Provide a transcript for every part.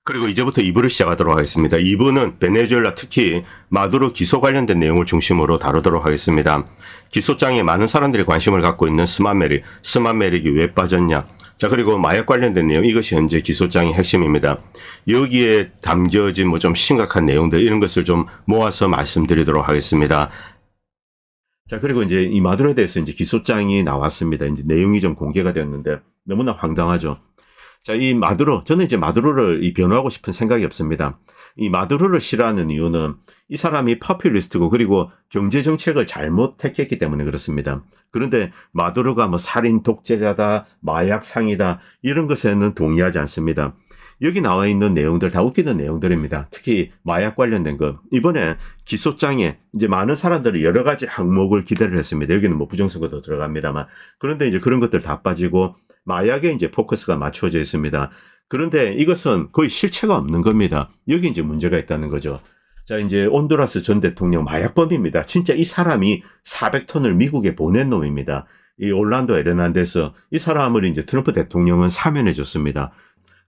그리고 이제부터 2부를 시작하도록 하겠습니다. 2부는 베네수엘라 특히 마두로 기소 관련된 내용을 중심으로 다루도록 하겠습니다. 기소장에 많은 사람들이 관심을 갖고 있는 스마메릭이 왜 빠졌냐. 자, 그리고 마약 관련된 내용, 이것이 현재 기소장의 핵심입니다. 여기에 담겨진 좀 심각한 내용들, 이런 것을 좀 모아서 말씀드리도록 하겠습니다. 자, 그리고 이제 이 마두로에 대해서 이제 기소장이 나왔습니다. 이제 내용이 좀 공개가 되었는데 너무나 황당하죠. 자, 이 마두로, 저는 이제 마두로를 변호하고 싶은 생각이 없습니다. 이 마두로를 싫어하는 이유는 이 사람이 포퓰리스트고 그리고 경제 정책을 잘못 택했기 때문에 그렇습니다. 그런데 마두로가 살인 독재자다, 마약 상이다, 이런 것에는 동의하지 않습니다. 여기 나와 있는 내용들 다 웃기는 내용들입니다. 특히 마약 관련된 것. 이번에 기소장에 이제 많은 사람들이 여러 가지 항목을 기대를 했습니다. 여기는 부정선거도 들어갑니다만. 그런데 이제 그런 것들 다 빠지고 마약에 이제 포커스가 맞춰져 있습니다. 그런데 이것은 거의 실체가 없는 겁니다. 여기 이제 문제가 있다는 거죠. 자, 이제 온두라스 전 대통령 마약범입니다. 진짜 이 사람이 400톤을 미국에 보낸 놈입니다. 이 올란도 에르난데스, 이 사람을 이제 트럼프 대통령은 사면해 줬습니다.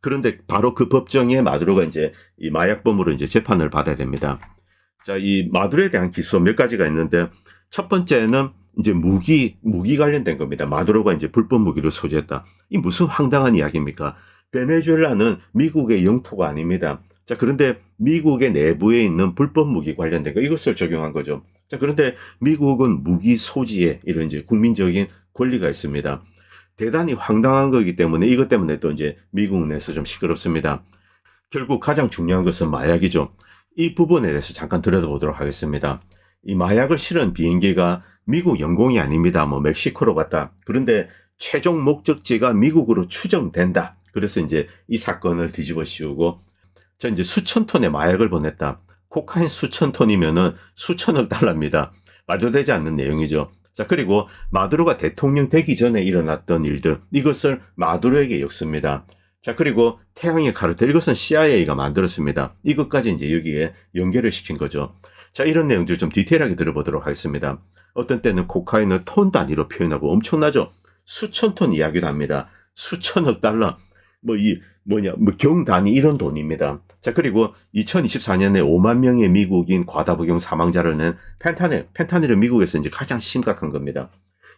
그런데 바로 그 법정에 마두로가 이제 이 마약범으로 이제 재판을 받아야 됩니다. 자, 이 마두로에 대한 기소 몇 가지가 있는데, 첫 번째는 이제 무기 관련된 겁니다. 마두로가 이제 불법 무기를 소지했다. 이 무슨 황당한 이야기입니까? 베네수엘라는 미국의 영토가 아닙니다. 자, 그런데 미국의 내부에 있는 불법 무기 관련된 거, 이것을 적용한 거죠. 자, 그런데 미국은 무기 소지에 이런 이제 국민적인 권리가 있습니다. 대단히 황당한 거기 때문에 이것 때문에 또 이제 미국 내에서 좀 시끄럽습니다. 결국 가장 중요한 것은 마약이죠. 이 부분에 대해서 잠깐 들여다보도록 하겠습니다. 이 마약을 실은 비행기가 미국 영공이 아닙니다. 멕시코로 갔다. 그런데 최종 목적지가 미국으로 추정된다. 그래서 이제 이 사건을 뒤집어 씌우고, 자, 이제 수천 톤의 마약을 보냈다. 코카인 수천 톤이면은 수천억 달러입니다. 말도 되지 않는 내용이죠. 자, 그리고 마두로가 대통령 되기 전에 일어났던 일들, 이것을 마두로에게 엮습니다. 자, 그리고 태양의 카르텔, 이것은 CIA가 만들었습니다. 이것까지 이제 여기에 연결을 시킨 거죠. 자, 이런 내용들 좀 디테일하게 들어보도록 하겠습니다. 어떤 때는 코카인을 톤 단위로 표현하고 엄청나죠. 수천 톤 이야기도 합니다. 수천억 달러, 경 단위 이런 돈입니다. 자, 그리고 2024년에 5만 명의 미국인 과다복용 사망자를 낸 펜타닐은 미국에서 이제 가장 심각한 겁니다.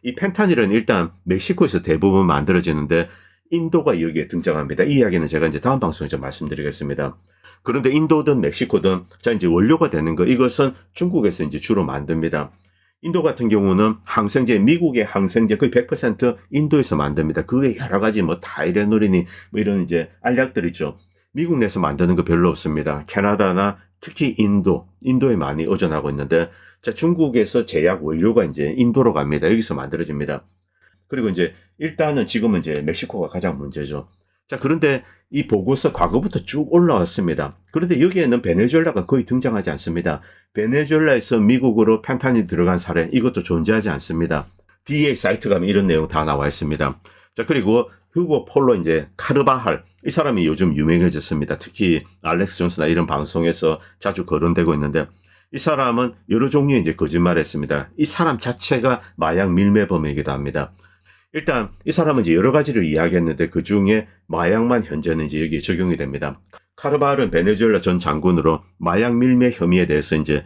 이 펜타닐은 일단 멕시코에서 대부분 만들어지는데 인도가 여기에 등장합니다. 이 이야기는 제가 이제 다음 방송에 좀 말씀드리겠습니다. 그런데 인도든 멕시코든 자, 이제 원료가 되는 거, 이것은 중국에서 이제 주로 만듭니다. 인도 같은 경우는 항생제, 미국의 항생제 거의 100% 인도에서 만듭니다. 그게 여러 가지 타이레놀이니 이런 이제 알약들 있죠. 미국 내에서 만드는 거 별로 없습니다. 캐나다나 특히 인도에 많이 의존하고 있는데, 자, 중국에서 제약 원료가 이제 인도로 갑니다. 여기서 만들어집니다. 그리고 이제 일단은 지금은 이제 멕시코가 가장 문제죠. 자, 그런데 이 보고서 과거부터 쭉 올라왔습니다. 그런데 여기에는 베네수엘라가 거의 등장하지 않습니다. 베네수엘라에서 미국으로 펜타닐 들어간 사례, 이것도 존재하지 않습니다. DEA 사이트 가면 이런 내용 다 나와 있습니다. 자, 그리고 휴고 폴로 이제 카르바할, 이 사람이 요즘 유명해졌습니다. 특히 알렉스 존스나 이런 방송에서 자주 거론되고 있는데, 이 사람은 여러 종류의 이제 거짓말을 했습니다. 이 사람 자체가 마약 밀매범이기도 합니다. 일단 이 사람은 이제 여러 가지를 이야기했는데 그 중에 마약만 현재는 이제 여기에 적용이 됩니다. 카르바할은 베네수엘라 전 장군으로 마약 밀매 혐의에 대해서 이제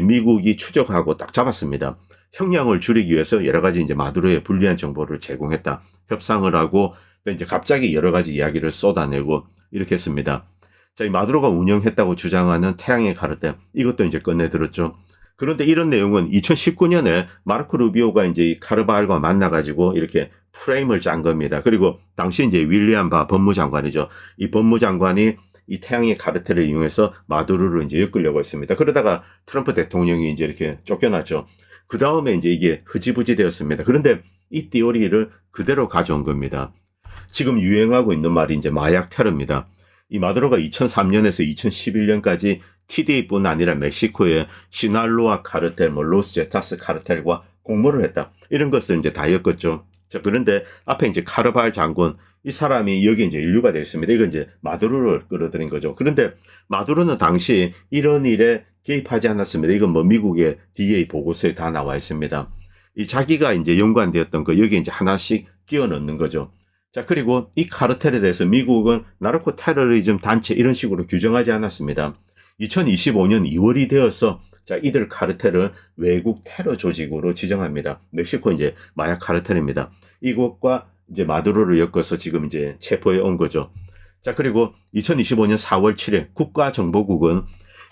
미국이 추적하고 딱 잡았습니다. 형량을 줄이기 위해서 여러 가지 이제 마두로에 불리한 정보를 제공했다. 협상을 하고 이제 갑자기 여러 가지 이야기를 쏟아내고 이렇게 했습니다. 자, 이 마두로가 운영했다고 주장하는 태양의 카르텔, 이것도 이제 꺼내들었죠. 그런데 이런 내용은 2019년에 마르코 루비오가 이제 이 카르바할과 만나가지고 이렇게 프레임을 짠 겁니다. 그리고 당시 이제 윌리엄 바 법무장관이죠. 이 법무장관이 이 태양의 카르텔을 이용해서 마두로를 이제 엮으려고 했습니다. 그러다가 트럼프 대통령이 이제 이렇게 쫓겨났죠. 그 다음에 이제 이게 흐지부지 되었습니다. 그런데 이 티오리를 그대로 가져온 겁니다. 지금 유행하고 있는 말이 이제 마약 테러입니다. 이 마두로가 2003년에서 2011년까지 TDA뿐 아니라 멕시코의 시날로아 카르텔, 로스 제타스 카르텔과 공모를 했다. 이런 것을 이제 다 엮었죠. 자, 그런데 앞에 이제 카르바할 장군, 이 사람이 여기 이제 인류가 되어 있습니다. 이건 이제 마두로를 끌어들인 거죠. 그런데 마두로는 당시 이런 일에 개입하지 않았습니다. 이건 미국의 DEA 보고서에 다 나와 있습니다. 이 자기가 이제 연관되었던 거 여기 이제 하나씩 끼워 넣는 거죠. 자, 그리고 이 카르텔에 대해서 미국은 나르코 테러리즘 단체 이런 식으로 규정하지 않았습니다. 2025년 2월이 되어서 자, 이들 카르텔을 외국 테러 조직으로 지정합니다. 멕시코 이제 마약 카르텔입니다. 이것과 이제 마두로를 엮어서 지금 이제 체포해 온 거죠. 자, 그리고 2025년 4월 7일 국가정보국은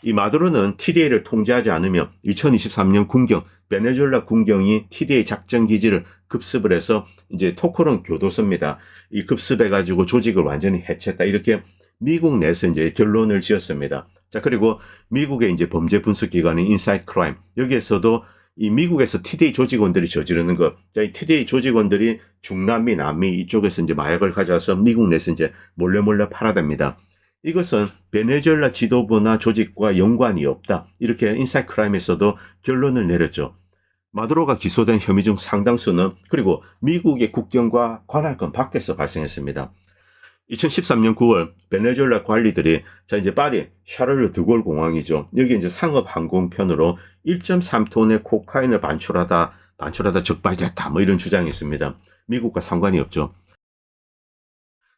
이 마두로는 TDA를 통제하지 않으며 2023년 군경, 베네수엘라 군경이 TDA 작전 기지를 급습을 해서 이제 토크론 교도소입니다. 이 급습해가지고 조직을 완전히 해체했다. 이렇게 미국 내에서 이제 결론을 지었습니다. 자, 그리고 미국의 이제 범죄 분석 기관인 인사이트 크라임. 여기에서도 이 미국에서 TDA 조직원들이 저지르는 것. 자, 이 TDA 조직원들이 중남미, 남미 이쪽에서 이제 마약을 가져와서 미국 내에서 이제 몰래 팔아댑니다. 이것은 베네수엘라 지도부나 조직과 연관이 없다. 이렇게 인사이트 크라임에서도 결론을 내렸죠. 마두로가 기소된 혐의 중 상당수는 그리고 미국의 국경과 관할권 밖에서 발생했습니다. 2013년 9월 베네수엘라 관리들이 자 이제 파리 샤를르 드골 공항이죠. 여기 이제 상업 항공편으로 1.3톤의 코카인을 반출하다 적발됐다. 뭐 이런 주장이 있습니다. 미국과 상관이 없죠.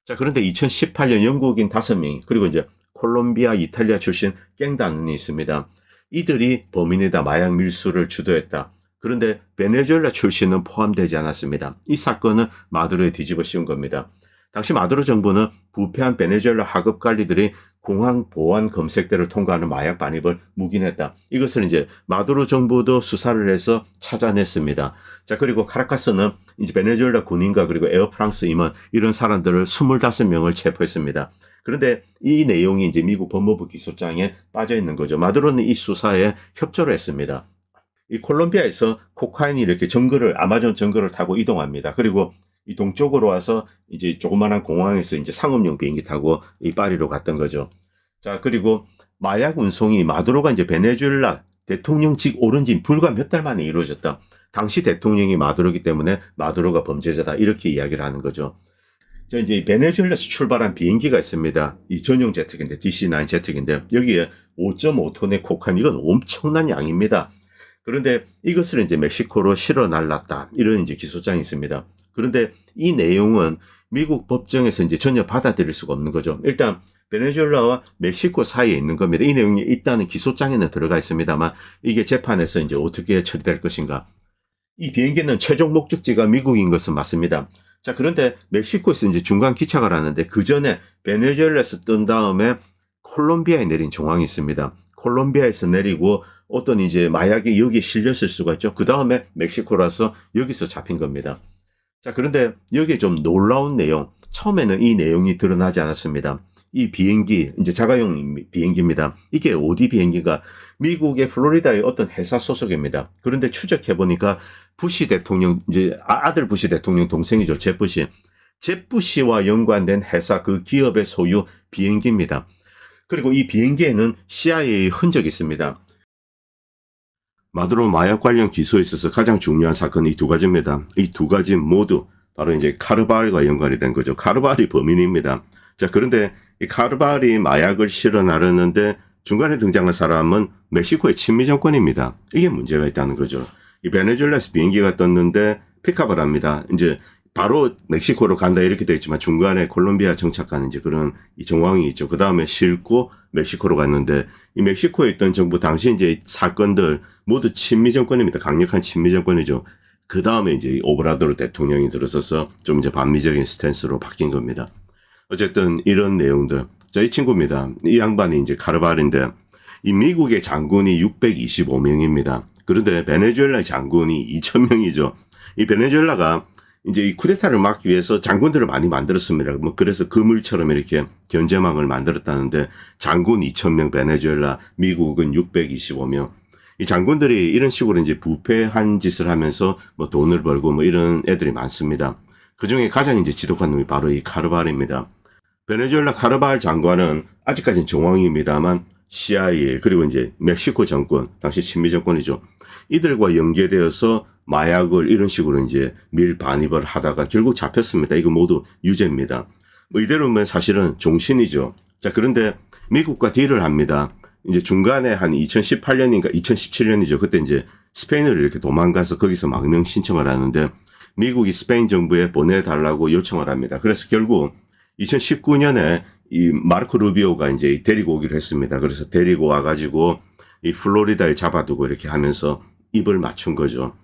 자, 그런데 2018년 영국인 5명이 그리고 이제 콜롬비아, 이탈리아 출신 갱단이 있습니다. 이들이 범인에다 마약 밀수를 주도했다. 그런데 베네수엘라 출신은 포함되지 않았습니다. 이 사건은 마두로에 뒤집어 씌운 겁니다. 당시 마두로 정부는 부패한 베네수엘라 하급 관리들이 공항 보안 검색대를 통과하는 마약 반입을 묵인했다. 이것을 이제 마두로 정부도 수사를 해서 찾아냈습니다. 자, 그리고 카라카스는 이제 베네수엘라 군인과 그리고 에어프랑스 임원 이런 사람들을 25명을 체포했습니다. 그런데 이 내용이 이제 미국 법무부 기소장에 빠져 있는 거죠. 마두로는 이 수사에 협조를 했습니다. 이 콜롬비아에서 코카인이 이렇게 아마존 정글을 타고 이동합니다. 그리고 이 동쪽으로 와서 이제 조그만한 공항에서 이제 상업용 비행기 타고 이 파리로 갔던 거죠. 자, 그리고 마약 운송이 마두로가 이제 베네수엘라 대통령직 오른 지 불과 몇 달 만에 이루어졌다. 당시 대통령이 마두로기 때문에 마두로가 범죄자다. 이렇게 이야기를 하는 거죠. 자, 이제 베네수엘라에서 출발한 비행기가 있습니다. 이 전용 제트기인데, DC-9 제트기인데, 여기에 5.5톤의 코카인, 이건 엄청난 양입니다. 그런데 이것을 이제 멕시코로 실어 날랐다. 이런 이제 기소장이 있습니다. 그런데 이 내용은 미국 법정에서 이제 전혀 받아들일 수가 없는 거죠. 일단 베네수엘라와 멕시코 사이에 있는 겁니다. 이 내용이 일단은 기소장에는 들어가 있습니다만 이게 재판에서 이제 어떻게 처리될 것인가. 이 비행기는 최종 목적지가 미국인 것은 맞습니다. 자, 그런데 멕시코에서 이제 중간 기착을 하는데 그 전에 베네수엘라에서 뜬 다음에 콜롬비아에 내린 정황이 있습니다. 콜롬비아에서 내리고 어떤 이제 마약이 여기에 실렸을 수가 있죠. 그 다음에 멕시코라서 여기서 잡힌 겁니다. 자, 그런데 여기에 좀 놀라운 내용. 처음에는 이 내용이 드러나지 않았습니다. 이 비행기, 이제 자가용 비행기입니다. 이게 어디 비행기가 미국의 플로리다의 어떤 회사 소속입니다. 그런데 추적해보니까 부시 대통령, 이제 아들 부시 대통령 동생이죠. 제 부시와 연관된 회사 그 기업의 소유 비행기입니다. 그리고 이 비행기에는 CIA 흔적이 있습니다. 마두로 마약 관련 기소에 있어서 가장 중요한 사건은 이 두 가지입니다. 이 두 가지 모두 바로 이제 카르발과 연관이 된 거죠. 카르발이 범인입니다. 자, 그런데 이 카르발이 마약을 실어 나르는데 중간에 등장한 사람은 멕시코의 친미 정권입니다. 이게 문제가 있다는 거죠. 이 베네수엘라에서 비행기가 떴는데 픽업을 합니다. 이제 바로 멕시코로 간다 이렇게 되어 있지만 중간에 콜롬비아 정착하는 이제 그런 이 정황이 있죠. 그 다음에 싣고 멕시코로 갔는데 이 멕시코에 있던 정부 당시 이제 사건들 모두 친미 정권입니다. 강력한 친미 정권이죠. 그 다음에 이제 오브라도르 대통령이 들어서서 좀 이제 반미적인 스탠스로 바뀐 겁니다. 어쨌든 이런 내용들. 자, 이 친구입니다. 이 양반이 이제 카르발인데 이 미국의 장군이 625명입니다. 그런데 베네수엘라의 장군이 2000명이죠. 이 베네수엘라가 이제 이 쿠데타를 막기 위해서 장군들을 많이 만들었습니다. 뭐 그래서 그물처럼 이렇게 견제망을 만들었다는데 장군 2000명 베네수엘라, 미국은 625명. 이 장군들이 이런 식으로 이제 부패한 짓을 하면서 뭐 돈을 벌고 뭐 이런 애들이 많습니다. 그 중에 가장 이제 지독한 놈이 바로 이 카르발입니다. 베네수엘라 카르발 장관은 아직까지는 정황입니다만 CIA 그리고 이제 멕시코 정권, 당시 친미 정권이죠. 이들과 연계되어서 마약을 이런 식으로 이제 밀반입을 하다가 결국 잡혔습니다. 이거 모두 유죄입니다. 뭐 이대로면 사실은 종신이죠. 자, 그런데 미국과 딜을 합니다. 이제 중간에 한 2018년인가 2017년이죠. 그때 이제 스페인으로 이렇게 도망가서 거기서 망명 신청을 하는데 미국이 스페인 정부에 보내달라고 요청을 합니다. 그래서 결국 2019년에 이 마르코 루비오가 이제 데리고 오기로 했습니다. 그래서 데리고 와가지고 이 플로리다에 잡아두고 이렇게 하면서 입을 맞춘 거죠.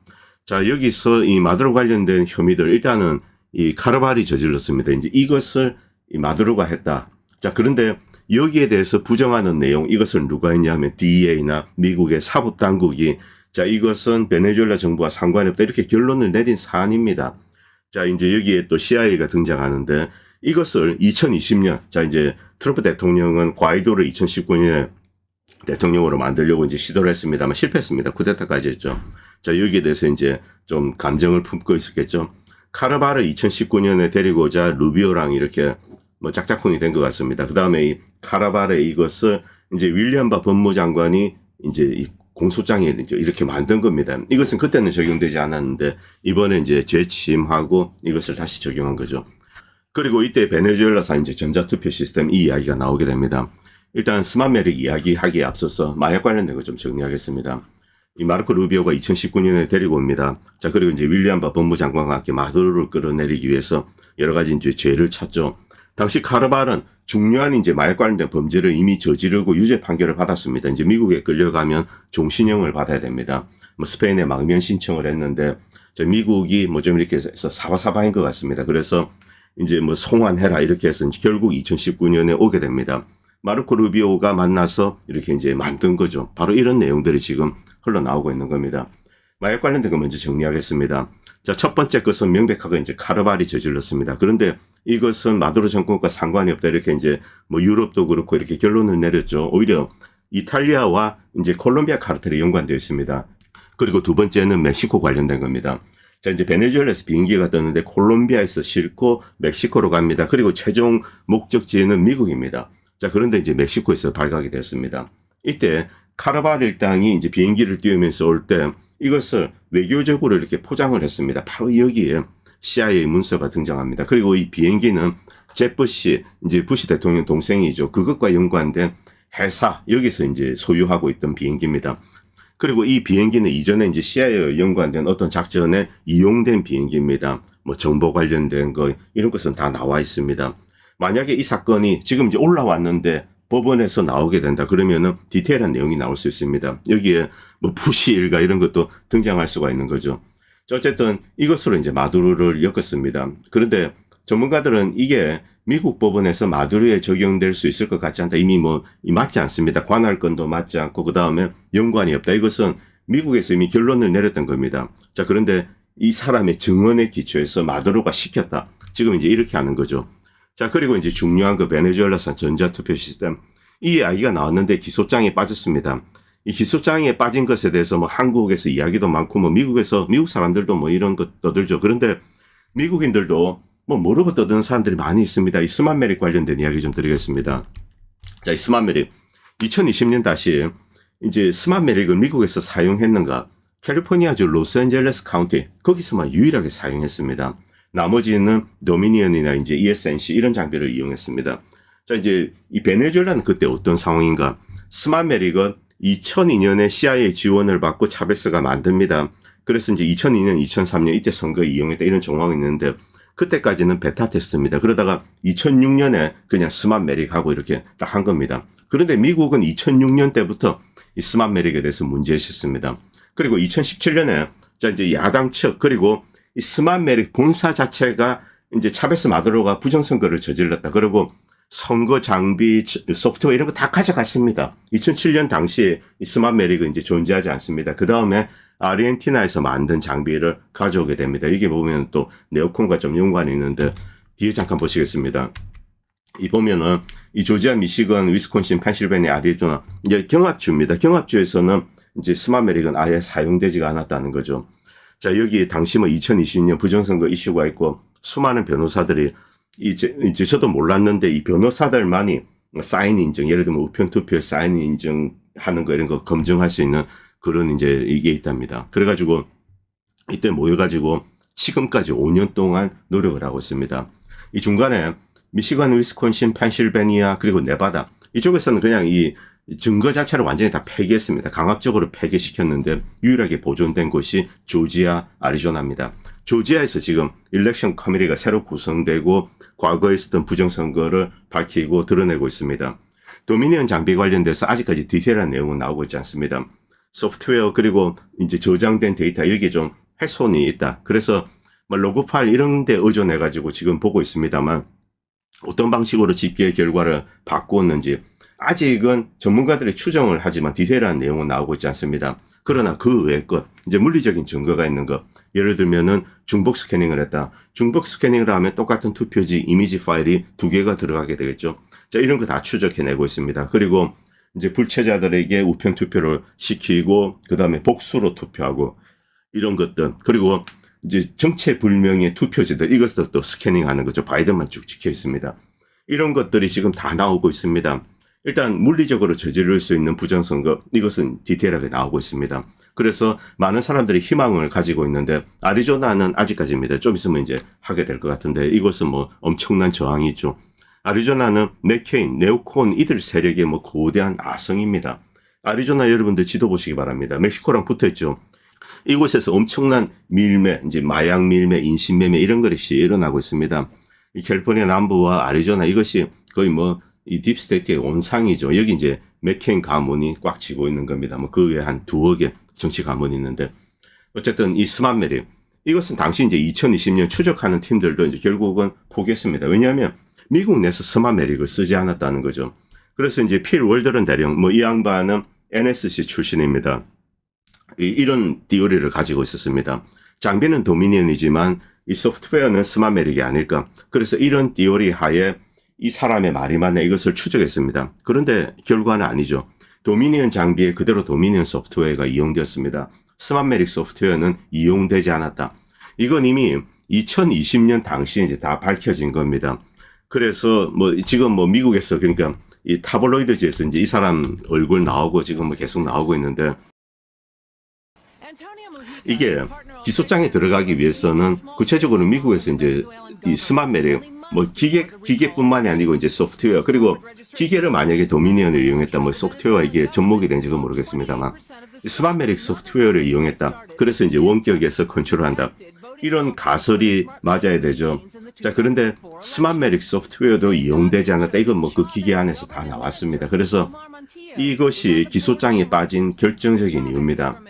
자, 여기서 이 마두로 관련된 혐의들, 일단은 이 카르발이 저질렀습니다. 이제 이것을 이 마두로가 했다. 자, 그런데 여기에 대해서 부정하는 내용, 이것을 누가 했냐면 DEA나 미국의 사법당국이 자, 이것은 베네수엘라 정부와 상관이 없다. 이렇게 결론을 내린 사안입니다. 자, 이제 여기에 또 CIA가 등장하는데 이것을 2020년, 자, 이제 트럼프 대통령은 과이도를 2019년에 대통령으로 만들려고 이제 시도를 했습니다만 실패했습니다. 쿠데타까지 했죠. 자, 여기에 대해서 이제 좀 감정을 품고 있었겠죠. 카르발을 2019년에 데리고 오자 루비오랑 이렇게 뭐 짝짝꿍이 된 것 같습니다. 그 다음에 이 카르발의 이것을 이제 윌리엄 바 법무장관이 이제 이 공소장에 이제 이렇게 만든 겁니다. 이것은 그때는 적용되지 않았는데 이번에 이제 재취임하고 이것을 다시 적용한 거죠. 그리고 이때 베네수엘라산 이제 전자투표 시스템 이 이야기가 나오게 됩니다. 일단 스마메릭 이야기하기에 앞서서 마약 관련된 거 좀 정리하겠습니다. 이 마르코 루비오가 2019년에 데리고 옵니다. 자, 그리고 이제 윌리엄 바 법무장관과 함께 마두로를 끌어내리기 위해서 여러 가지 이제 죄를 찾죠. 당시 카르발은 중요한 이제 마약 관련된 범죄를 이미 저지르고 유죄 판결을 받았습니다. 이제 미국에 끌려가면 종신형을 받아야 됩니다. 뭐 스페인에 망명 신청을 했는데 미국이 뭐 좀 이렇게 해서 사바사바인 것 같습니다. 그래서 이제 뭐 송환해라 이렇게 해서 결국 2019년에 오게 됩니다. 마르코 루비오가 만나서 이렇게 이제 만든 거죠. 바로 이런 내용들이 지금 흘러나오고 있는 겁니다. 마약 관련된 거 먼저 정리하겠습니다. 자, 첫 번째 것은 명백하게 이제 카르발이 저질렀습니다. 그런데 이것은 마두로 정권과 상관이 없다. 이렇게 이제 뭐 유럽도 그렇고 이렇게 결론을 내렸죠. 오히려 이탈리아와 이제 콜롬비아 카르텔에 연관되어 있습니다. 그리고 두 번째는 멕시코 관련된 겁니다. 자, 이제 베네수엘라에서 비행기가 떴는데 콜롬비아에서 싣고 멕시코로 갑니다. 그리고 최종 목적지는 미국입니다. 자, 그런데 이제 멕시코에서 발각이 됐습니다. 이때 카르발 일당이 이제 비행기를 띄우면서 올 때 이것을 외교적으로 이렇게 포장을 했습니다. 바로 여기에 CIA 문서가 등장합니다. 그리고 이 비행기는 제프시, 이제 부시 대통령 동생이죠. 그것과 연관된 회사, 여기서 이제 소유하고 있던 비행기입니다. 그리고 이 비행기는 이전에 이제 CIA와 연관된 어떤 작전에 이용된 비행기입니다. 뭐 정보 관련된 거, 이런 것은 다 나와 있습니다. 만약에 이 사건이 지금 이제 올라왔는데 법원에서 나오게 된다. 그러면은 디테일한 내용이 나올 수 있습니다. 여기에 뭐 부시 일가 이런 것도 등장할 수가 있는 거죠. 어쨌든 이것으로 이제 마두로를 엮었습니다. 그런데 전문가들은 이게 미국 법원에서 마두로에 적용될 수 있을 것 같지 않다. 이미 뭐 맞지 않습니다. 관할권도 맞지 않고 그 다음에 연관이 없다. 이것은 미국에서 이미 결론을 내렸던 겁니다. 자, 그런데 이 사람의 증언에 기초해서 마두로가 시켰다. 지금 이제 이렇게 하는 거죠. 자, 그리고 이제 중요한 그 베네수엘라산 전자투표 시스템. 이 이야기가 나왔는데 기소장에 빠졌습니다. 이 기소장에 빠진 것에 대해서 뭐 한국에서 이야기도 많고 뭐 미국에서 미국 사람들도 뭐 이런 것 떠들죠. 그런데 미국인들도 뭐 모르고 떠드는 사람들이 많이 있습니다. 이 스마메릭 관련된 이야기 좀 드리겠습니다. 자, 이 스마메릭 2020년 다시 이제 스마메릭을 미국에서 사용했는가? 캘리포니아주 로스앤젤레스 카운티 거기서만 유일하게 사용했습니다. 나머지는 도미니언이나 이제 ESNC 이런 장비를 이용했습니다. 자, 이제 이 베네수엘라는 그때 어떤 상황인가? 스마메릭은 2002년에 CIA 지원을 받고 차베스가 만듭니다. 그래서 이제 2002년, 2003년 이때 선거에 이용했다 이런 정황이 있는데 그때까지는 베타 테스트입니다. 그러다가 2006년에 그냥 스마메릭하고 이렇게 딱 한 겁니다. 그런데 미국은 2006년 때부터 이 스마메릭에 대해서 문제였습니다. 그리고 2017년에 자, 이제 야당 측 그리고 이 스마메릭 본사 자체가 이제 차베스 마두로가 부정선거를 저질렀다. 그리고 선거 장비, 소프트웨어 이런 거 다 가져갔습니다. 2007년 당시에 이 스마메릭은 이제 존재하지 않습니다. 그 다음에 아르헨티나에서 만든 장비를 가져오게 됩니다. 이게 보면 또 네오콘과 좀 연관이 있는데 뒤에 잠깐 보시겠습니다. 이 보면은 이 조지아, 미시건, 위스콘신, 펜실베니아, 아리조나 이제 경합주입니다. 경합주에서는 이제 스마메릭은 아예 사용되지가 않았다는 거죠. 자, 여기 당시 뭐 2020년 부정선거 이슈가 있고 수많은 변호사들이 이제 저도 몰랐는데 이 변호사들만이 사인 인증, 예를 들면 우편 투표에 사인 인증하는 거 이런 거 검증할 수 있는 그런 이제 이게 있답니다. 그래가지고 이때 모여가지고 지금까지 5년 동안 노력을 하고 있습니다. 이 중간에 미시건, 위스콘신, 펜실베니아 그리고 네바다 이쪽에서는 그냥 이 증거 자체를 완전히 다 폐기했습니다. 강압적으로 폐기시켰는데 유일하게 보존된 곳이 조지아, 아리조나입니다. 조지아에서 지금 일렉션 커미티가 새로 구성되고 과거에 있었던 부정선거를 밝히고 드러내고 있습니다. 도미니언 장비 관련돼서 아직까지 디테일한 내용은 나오고 있지 않습니다. 소프트웨어 그리고 이제 저장된 데이터 여기에 좀 훼손이 있다. 그래서 뭐 로그 파일 이런 데 의존해 가지고 지금 보고 있습니다만 어떤 방식으로 집계 결과를 바꾸었는지 아직은 전문가들이 추정을 하지만 디테일한 내용은 나오고 있지 않습니다. 그러나 그 외의 것, 이제 물리적인 증거가 있는 것, 예를 들면은 중복 스캐닝을 했다. 중복 스캐닝을 하면 똑같은 투표지 이미지 파일이 2개가 들어가게 되겠죠. 자, 이런 거 다 추적해내고 있습니다. 그리고 이제 불체자들에게 우편 투표를 시키고 그다음에 복수로 투표하고 이런 것들, 그리고 이제 정체불명의 투표지들 이것도 또 스캐닝하는 거죠. 바이든만 쭉 찍혀 있습니다. 이런 것들이 지금 다 나오고 있습니다. 일단 물리적으로 저지를 수 있는 부정선거 이것은 디테일하게 나오고 있습니다. 그래서 많은 사람들이 희망을 가지고 있는데 아리조나는 아직까지입니다. 좀 있으면 이제 하게 될 것 같은데 이것은 뭐 엄청난 저항이 있죠. 아리조나는 맥케인, 네오콘 이들 세력의 뭐 거대한 아성입니다. 아리조나 여러분들 지도 보시기 바랍니다. 멕시코랑 붙어 있죠. 이곳에서 엄청난 밀매, 이제 마약 밀매, 인신매매 이런 것이 일어나고 있습니다. 이 캘리포니아 남부와 아리조나 이것이 거의 뭐 이 딥스테이트의 온상이죠. 여기 이제 맥케인 가문이 꽉 쥐고 있는 겁니다. 뭐 그 외에 한 2억의 정치 가문이 있는데 어쨌든 이 스마메리 이것은 당시 이제 2020년 추적하는 팀들도 이제 결국은 포기했습니다. 왜냐하면 미국 내에서 스마메릭을 쓰지 않았다는 거죠. 그래서 이제 필 월더런 대령 뭐 이 양반은 NSC 출신입니다. 이런 디오리를 가지고 있었습니다. 장비는 도미니언이지만 이 소프트웨어는 스마메릭이 아닐까. 그래서 이런 디오리 하에 이 사람의 말이 맞네 이것을 추적했습니다. 그런데 결과는 아니죠. 도미니언 장비에 그대로 도미니언 소프트웨어가 이용되었습니다. 스마메릭 소프트웨어는 이용되지 않았다. 이건 이미 2020년 당시에 이제 다 밝혀진 겁니다. 그래서 뭐 지금 뭐 미국에서 그러니까 이 타블로이드지에서 이제 이 사람 얼굴 나오고 지금 뭐 계속 나오고 있는데 이게 기소장에 들어가기 위해서는 구체적으로 미국에서 이제 이 스마메릭 뭐 기계뿐만이 아니고 이제 소프트웨어 그리고 기계를 만약에 도미니언을 이용했다 뭐 소프트웨어가 이게 접목이 된지는 모르겠습니다만 스마메릭 소프트웨어를 이용했다. 그래서 이제 원격에서 컨트롤한다. 이런 가설이 맞아야 되죠. 자, 그런데 스마메릭 소프트웨어도 이용되지 않았다. 이건 뭐 그 기계 안에서 다 나왔습니다. 그래서 이것이 기소장에 빠진 결정적인 이유입니다.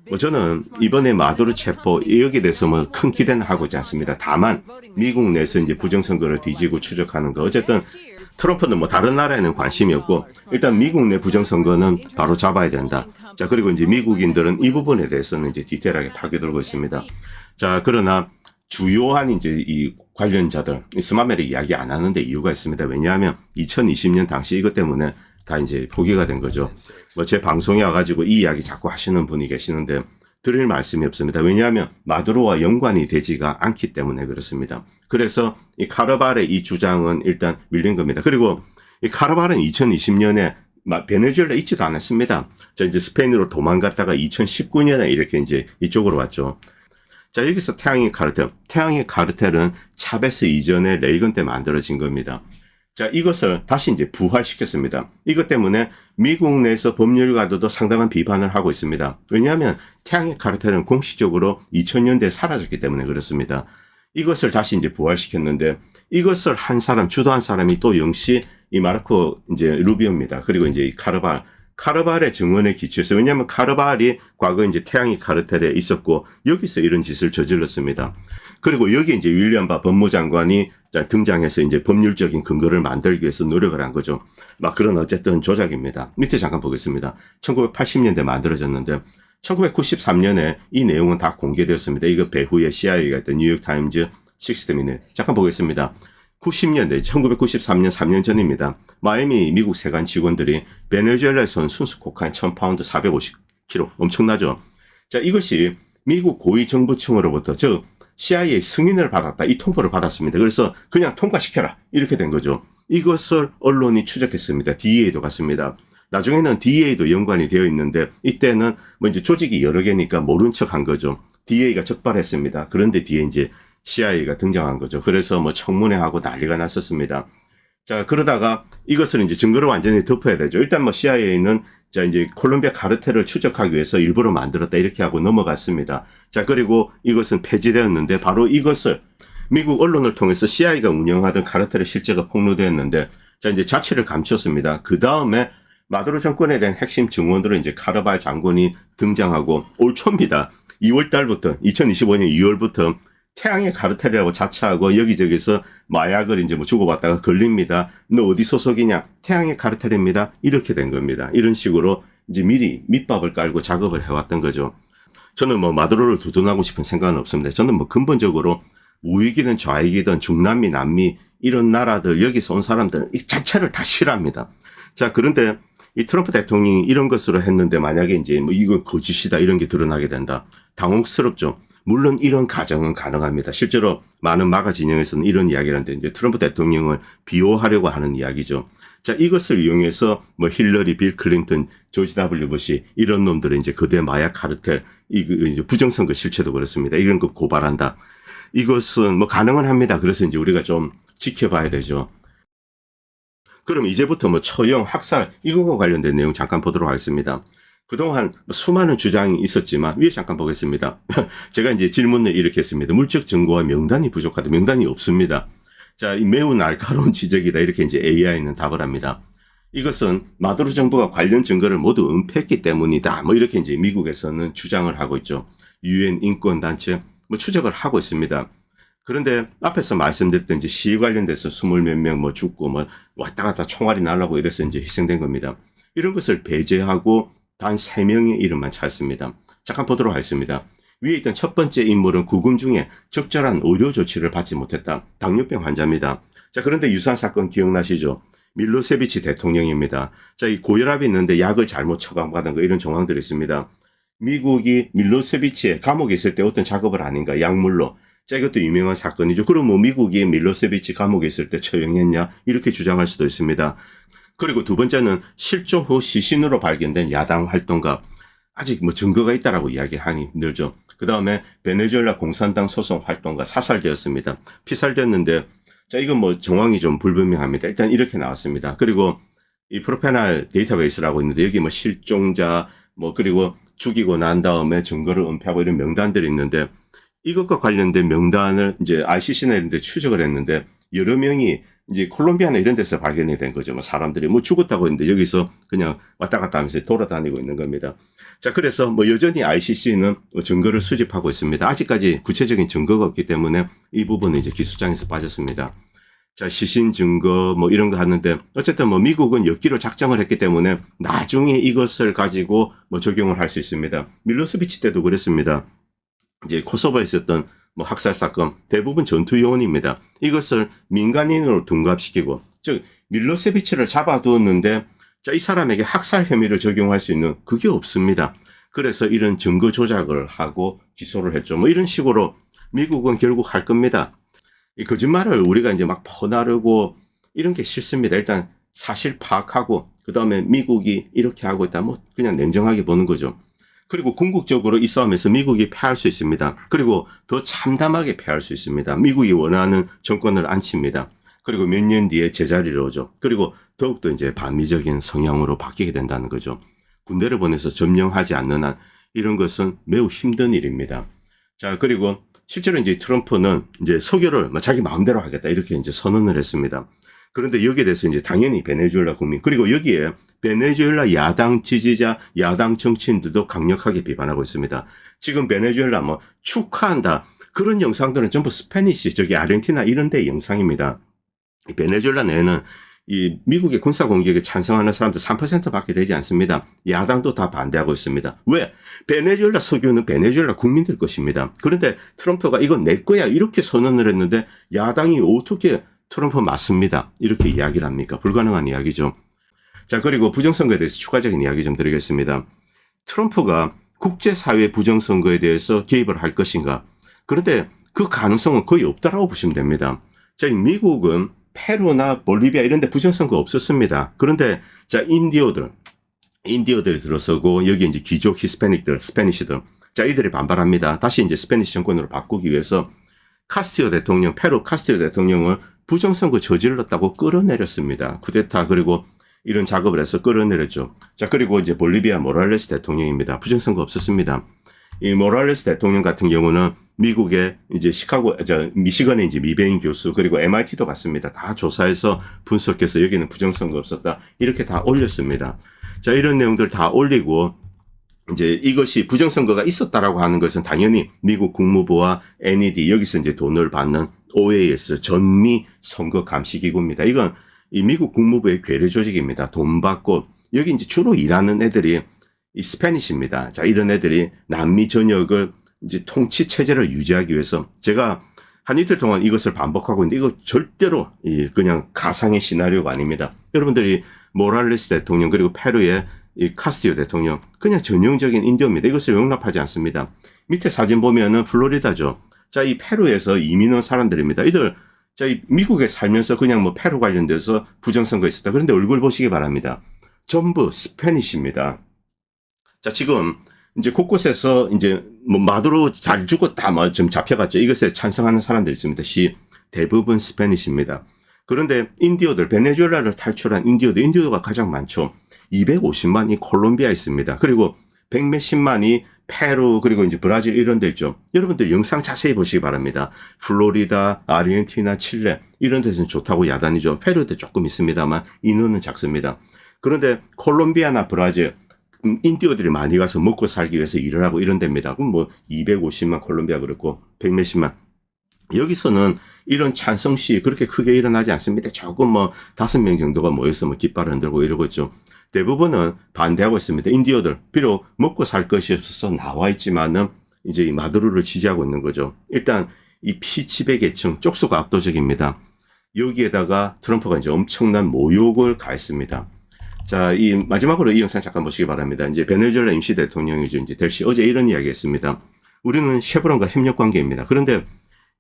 뭐 저는 이번에 마두로 체포 여기에 대해서 뭐 큰 기대는 하고 있지 않습니다. 다만 미국 내에서 이제 부정선거를 뒤지고 추적하는 거 어쨌든 트럼프는 뭐 다른 나라에는 관심이 없고 일단 미국 내 부정선거는 바로 잡아야 된다. 자, 그리고 이제 미국인들은 이 부분에 대해서는 이제 디테일하게 파고들고 있습니다. 자, 그러나 주요한 이제 이 관련자들 스마메릭 이야기 안 하는데 이유가 있습니다. 왜냐하면 2020년 당시 이것 때문에 다 이제 포기가 된 거죠. 뭐 제 방송에 와가지고 이 이야기 자꾸 하시는 분이 계시는데 드릴 말씀이 없습니다. 왜냐하면 마두로와 연관이 되지가 않기 때문에 그렇습니다. 그래서 이 카르발의 이 주장은 일단 밀린 겁니다. 그리고 이 카르발은 2020년에 베네수엘라 있지도 않았습니다. 자, 이제 스페인으로 도망갔다가 2019년에 이렇게 이제 이쪽으로 왔죠. 자, 여기서 태양의 카르텔. 태양의 카르텔은 차베스 이전에 레이건 때 만들어진 겁니다. 자, 이것을 다시 이제 부활시켰습니다. 이것 때문에 미국 내에서 법률가들도 상당한 비판을 하고 있습니다. 왜냐하면 태양의 카르텔은 공식적으로 2000년대에 사라졌기 때문에 그렇습니다. 이것을 다시 이제 부활시켰는데 이것을 한 사람, 주도한 사람이 또 역시 이 마르코 이제 루비오입니다. 그리고 이제 이 카르발의 증언에 기초해서 왜냐하면 카르발이 과거 이제 태양의 카르텔에 있었고 여기서 이런 짓을 저질렀습니다. 그리고 여기 이제 윌리엄 바 법무장관이 등장해서 이제 법률적인 근거를 만들기 위해서 노력을 한 거죠. 막 그런 어쨌든 조작입니다. 밑에 잠깐 보겠습니다. 1980년대 만들어졌는데 1993년에 이 내용은 다 공개되었습니다. 이거 배후에 CIA가 있던 뉴욕타임즈 60미닛. 잠깐 보겠습니다. 90년대 1993년 3년 전입니다. 마이애미 미국 세관 직원들이 베네수엘라에서 온 순수 코카인 1000파운드 450kg 엄청나죠. 자, 이것이 미국 고위 정부층으로부터 즉 CIA 승인을 받았다. 이 통보를 받았습니다. 그래서 그냥 통과시켜라. 이렇게 된 거죠. 이것을 언론이 추적했습니다. DEA도 갔습니다. 나중에는 DEA도 연관이 되어 있는데 이때는 뭐 이제 조직이 여러 개니까 모른 척 한 거죠. DEA가 적발했습니다. 그런데 뒤에 이제 CIA가 등장한 거죠. 그래서 뭐 청문회하고 난리가 났었습니다. 자, 그러다가 이것을 이제 증거를 완전히 덮어야 되죠. 일단 뭐 CIA는 자, 이제 콜롬비아 카르텔을 추적하기 위해서 일부러 만들었다 이렇게 하고 넘어갔습니다. 자, 그리고 이것은 폐지되었는데 바로 이것을 미국 언론을 통해서 CIA가 운영하던 카르텔의 실제가 폭로되었는데 자, 이제 자취를 감췄습니다. 그 다음에 마두로 정권에 대한 핵심 증언으로 이제 카르발 장군이 등장하고 올 초입니다. 2월 달부터 2025년 2월부터 태양의 카르텔이라고 자처하고 여기저기서 마약을 이제 뭐 주고받다가 걸립니다. 너 어디 소속이냐? 태양의 카르텔입니다. 이렇게 된 겁니다. 이런 식으로 이제 미리 밑밥을 깔고 작업을 해왔던 거죠. 저는 뭐 마두로를 두둔하고 싶은 생각은 없습니다. 저는 뭐 근본적으로 우익이든 좌익이든 중남미, 남미 이런 나라들 여기서 온 사람들은 이 자체를 다 싫어합니다. 자, 그런데 이 트럼프 대통령이 이런 것으로 했는데 만약에 이제 뭐 이건 거짓이다 이런 게 드러나게 된다. 당혹스럽죠. 물론 이런 가정은 가능합니다. 실제로 많은 마가 진영에서는 이런 이야기를 하는데 이제 트럼프 대통령을 비호하려고 하는 이야기죠. 자, 이것을 이용해서 뭐 힐러리, 빌 클린턴, 조지 W 부시 이런 놈들은 이제 거대 마약 카르텔, 이제 부정선거 실체도 그렇습니다. 이런 거 고발한다. 이것은 뭐 가능은 합니다. 그래서 이제 우리가 좀 지켜봐야 되죠. 그럼 이제부터 뭐 처형, 학살 이거와 관련된 내용 잠깐 보도록 하겠습니다. 그동안 수많은 주장이 있었지만 위에 잠깐 보겠습니다. 제가 이제 질문을 이렇게 했습니다. 물적 증거와 명단이 부족하다. 명단이 없습니다. 자, 매우 날카로운 지적이다. 이렇게 이제 AI는 답을 합니다. 이것은 마두로 정부가 관련 증거를 모두 은폐했기 때문이다. 뭐 이렇게 이제 미국에서는 주장을 하고 있죠. 유엔 인권단체 뭐 추적을 하고 있습니다. 그런데 앞에서 말씀드렸던 이제 시위 관련돼서 20몇 명 뭐 죽고 뭐 왔다 갔다 총알이 날라고 이래서 이제 희생된 겁니다. 이런 것을 배제하고 단 3명의 이름만 찾습니다. 잠깐 보도록 하겠습니다. 위에 있던 첫 번째 인물은 구금 중에 적절한 의료 조치를 받지 못했다. 당뇨병 환자입니다. 자, 그런데 유사한 사건 기억나시죠? 밀로세비치 대통령입니다. 자, 이 고혈압이 있는데 약을 잘못 처방받은 거 이런 정황들이 있습니다. 미국이 밀로세비치의 감옥에 있을 때 어떤 작업을 아닌가 약물로. 자, 이것도 유명한 사건이죠. 그럼 뭐 미국이 밀로세비치 감옥에 있을 때 처형했냐 이렇게 주장할 수도 있습니다. 그리고 두 번째는 실종 후 시신으로 발견된 야당 활동가. 아직 뭐 증거가 있다라고 이야기하니 힘들죠. 그 다음에 베네수엘라 공산당 소속 활동가 사살되었습니다. 피살됐는데 자, 이건 뭐 정황이 좀 불분명합니다. 일단 이렇게 나왔습니다. 그리고 이 프로페널 데이터베이스라고 있는데 여기 뭐 실종자 뭐 그리고 죽이고 난 다음에 증거를 은폐하고 이런 명단들이 있는데 이것과 관련된 명단을 이제 ICC나 이런 데 추적을 했는데 여러 명이 이제 콜롬비아나 이런 데서 발견이 된 거죠. 뭐 사람들이 뭐 죽었다고 했는데 여기서 그냥 왔다 갔다 하면서 돌아다니고 있는 겁니다. 자, 그래서 뭐 여전히 ICC는 증거를 수집하고 있습니다. 아직까지 구체적인 증거가 없기 때문에 이 부분은 이제 기소장에서 빠졌습니다. 자, 시신 증거 뭐 이런 거 하는데 어쨌든 뭐 미국은 엿기로 작정을 했기 때문에 나중에 이것을 가지고 뭐 적용을 할 수 있습니다. 밀로세비치 때도 그랬습니다. 이제 코소보에 있었던 뭐 학살 사건 대부분 전투 요원입니다. 이것을 민간인으로 둔갑시키고 즉 밀로세비치를 잡아두었는데 자, 이 사람에게 학살 혐의를 적용할 수 있는 그게 없습니다. 그래서 이런 증거 조작을 하고 기소를 했죠. 뭐 이런 식으로 미국은 결국 할 겁니다. 이 거짓말을 우리가 이제 막 퍼나르고 이런 게 싫습니다. 일단 사실 파악하고 그 다음에 미국이 이렇게 하고 있다 뭐 그냥 냉정하게 보는 거죠. 그리고 궁극적으로 이 싸움에서 미국이 패할 수 있습니다. 그리고 더 참담하게 패할 수 있습니다. 미국이 원하는 정권을 안칩니다. 그리고 몇 년 뒤에 제자리로 오죠. 그리고 더욱더 이제 반미적인 성향으로 바뀌게 된다는 거죠. 군대를 보내서 점령하지 않는 한 이런 것은 매우 힘든 일입니다. 자, 그리고 실제로 이제 트럼프는 이제 석유를 자기 마음대로 하겠다 이렇게 이제 선언을 했습니다. 그런데 여기에 대해서 이제 당연히 베네수엘라 국민 그리고 여기에 베네수엘라 야당 지지자, 야당 정치인들도 강력하게 비판하고 있습니다. 지금 베네수엘라 뭐 축하한다. 그런 영상들은 전부 스페니시, 저기 아르헨티나 이런 데 영상입니다. 베네수엘라 내에는 이 미국의 군사 공격에 찬성하는 사람들 3%밖에 되지 않습니다. 야당도 다 반대하고 있습니다. 왜? 베네수엘라 석유는 베네수엘라 국민들 것입니다. 그런데 트럼프가 이건 내 거야 이렇게 선언을 했는데 야당이 어떻게 트럼프 맞습니다. 이렇게 이야기를 합니까? 불가능한 이야기죠. 자, 그리고 부정선거에 대해서 추가적인 이야기 좀 드리겠습니다. 트럼프가 국제사회 부정선거에 대해서 개입을 할 것인가? 그런데 그 가능성은 거의 없다라고 보시면 됩니다. 자, 미국은 페루나 볼리비아 이런 데 부정선거 없었습니다. 그런데 자, 인디어들이 들어서고 여기 이제 귀족 히스패닉들, 스페니시들. 자, 이들이 반발합니다. 다시 이제 스페니시 정권으로 바꾸기 위해서 카스티오 대통령, 페루 카스티오 대통령을 부정선거 저질렀다고 끌어내렸습니다. 쿠데타. 그리고 이런 작업을 해서 끌어내렸죠. 자, 그리고 이제 볼리비아 모랄레스 대통령입니다. 부정선거 없었습니다. 이 모랄레스 대통령 같은 경우는 미국의 이제 미시건의 이제 미베인 교수 그리고 MIT도 갔습니다. 다 조사해서 분석해서 여기는 부정선거 없었다. 이렇게 다 올렸습니다. 자, 이런 내용들 다 올리고 이제 이것이 부정선거가 있었다라고 하는 것은 당연히 미국 국무부와 NED 여기서 이제 돈을 받는 OAS 전미 선거 감시 기구입니다. 이건 이 미국 국무부의 괴뢰 조직입니다. 돈 받고 여기 이제 주로 일하는 애들이 이 스페니쉬입니다. 자, 이런 애들이 남미 전역을 이제 통치 체제를 유지하기 위해서 제가 한 이틀 동안 이것을 반복하고 있는데 이거 절대로 그냥 가상의 시나리오가 아닙니다. 여러분들이 모랄레스 대통령 그리고 페루의 이 카스티오 대통령 그냥 전형적인 인디오입니다. 이것을 용납하지 않습니다. 밑에 사진 보면은 플로리다죠. 자, 이 페루에서 이민 온 사람들입니다. 이들 자, 이 미국에 살면서 그냥 뭐 페루 관련돼서 부정선거 있었다. 그런데 얼굴 보시기 바랍니다. 전부 스페니쉬입니다. 자, 지금 이제 곳곳에서 이제 뭐 마두로 잘 주고 다 뭐 좀 잡혀갔죠. 이것에 찬성하는 사람들이 있습니다. 대부분 스페니쉬입니다. 그런데 인디오들, 베네수엘라를 탈출한 인디오가 가장 많죠. 250만이 콜롬비아에 있습니다. 그리고 100몇십만이 페루 그리고 이제 브라질 이런 데 있죠. 여러분들 영상 자세히 보시기 바랍니다. 플로리다, 아르헨티나, 칠레 이런 데서는 좋다고 야단이죠. 페루도 조금 있습니다만 인원은 작습니다. 그런데 콜롬비아나 브라질 인디오들이 많이 가서 먹고 살기 위해서 일을 하고 이런 데입니다. 그럼 뭐 250만 콜롬비아 그렇고 100몇십만 여기서는 이런 찬성 시위 그렇게 크게 일어나지 않습니다. 조금 뭐 5명 정도가 모여서 뭐 깃발 흔들고 이러고 있죠. 대부분은 반대하고 있습니다. 인디오들 비록 먹고 살 것이 없어서 나와 있지만은 이제 이 마두로를 지지하고 있는 거죠. 일단 이 피지배 계층 쪽수가 압도적입니다. 여기에다가 트럼프가 이제 엄청난 모욕을 가했습니다. 자, 이 마지막으로 이 영상 잠깐 보시기 바랍니다. 이제 베네수엘라 임시 대통령이죠. 이제 델시 어제 이런 이야기 했습니다. 우리는 쉐브론과 협력 관계입니다. 그런데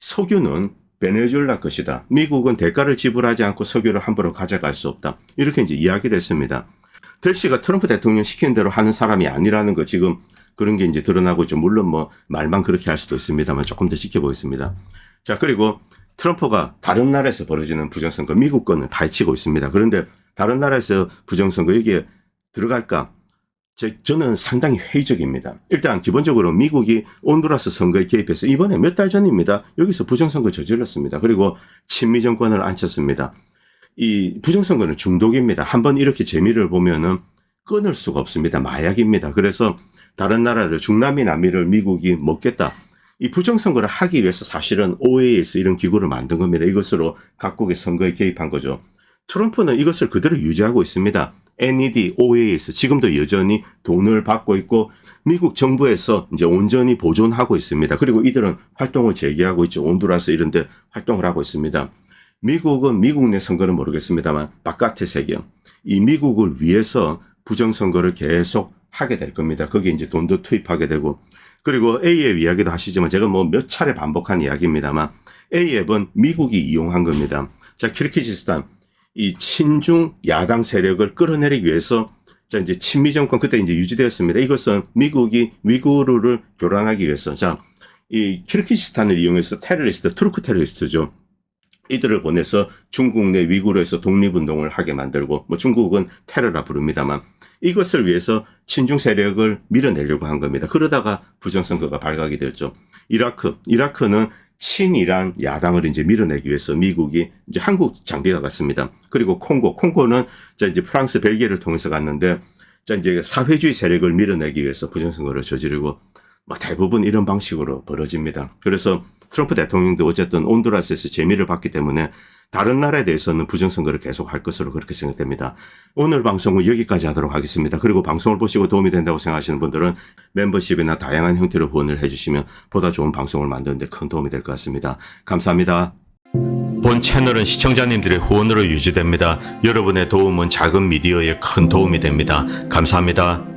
석유는 베네수엘라 것이다. 미국은 대가를 지불하지 않고 석유를 함부로 가져갈 수 없다. 이렇게 이제 이야기를 했습니다. 델시가 트럼프 대통령 시키는 대로 하는 사람이 아니라는 거 지금 그런 게 이제 드러나고 있죠. 물론 뭐 말만 그렇게 할 수도 있습니다만 조금 더 지켜보겠습니다. 자, 그리고 트럼프가 다른 나라에서 벌어지는 부정선거 미국 거는 파헤치고 있습니다. 그런데 다른 나라에서 부정선거 여기에 들어갈까? 저는 상당히 회의적입니다. 일단 기본적으로 미국이 온두라스 선거에 개입해서 이번에 몇 달 전입니다. 여기서 부정선거 저질렀습니다. 그리고 친미 정권을 앉혔습니다. 이 부정선거는 중독입니다. 한번 이렇게 재미를 보면은 끊을 수가 없습니다. 마약입니다. 그래서 다른 나라들 중남미 남미를 미국이 먹겠다. 이 부정선거를 하기 위해서 사실은 OAS 이런 기구를 만든 겁니다. 이것으로 각국의 선거에 개입한 거죠. 트럼프는 이것을 그대로 유지하고 있습니다. NED, OAS 지금도 여전히 돈을 받고 있고 미국 정부에서 이제 온전히 보존하고 있습니다. 그리고 이들은 활동을 재개하고 있죠. 온두라스 이런 데 활동을 하고 있습니다. 미국은 미국 내 선거는 모르겠습니다만 바깥의 세계 이 미국을 위해서 부정선거를 계속 하게 될 겁니다. 거기에 이제 돈도 투입하게 되고 그리고 A앱 이야기도 하시지만 제가 뭐 몇 차례 반복한 이야기입니다만 A앱은 미국이 이용한 겁니다. 자, 키르기즈스탄 이 친중 야당 세력을 끌어내리기 위해서 자 이제 친미 정권 그때 이제 유지되었습니다. 이것은 미국이 위구르를 교란하기 위해서 자 이 키르기즈스탄을 이용해서 테러리스트 투르크 테러리스트죠. 이들을 보내서 중국 내 위구르에서 독립운동을 하게 만들고 뭐 중국은 테러라 부릅니다만 이것을 위해서 친중 세력을 밀어내려고 한 겁니다. 그러다가 부정선거가 발각이 됐죠. 이라크는 친이란 야당을 이제 밀어내기 위해서 미국이 이제 한국 장비가 갔습니다. 그리고 콩고는 자 이제 프랑스, 벨기에를 통해서 갔는데 자 이제 사회주의 세력을 밀어내기 위해서 부정선거를 저지르고 뭐 대부분 이런 방식으로 벌어집니다. 그래서 트럼프 대통령도 어쨌든 온두라스에서 재미를 봤기 때문에 다른 나라에 대해서는 부정선거를 계속 할 것으로 그렇게 생각됩니다. 오늘 방송은 여기까지 하도록 하겠습니다. 그리고 방송을 보시고 도움이 된다고 생각하시는 분들은 멤버십이나 다양한 형태로 후원을 해주시면 보다 좋은 방송을 만드는 데 큰 도움이 될 것 같습니다. 감사합니다. 본 채널은 시청자님들의 후원으로 유지됩니다. 여러분의 도움은 작은 미디어에 큰 도움이 됩니다. 감사합니다.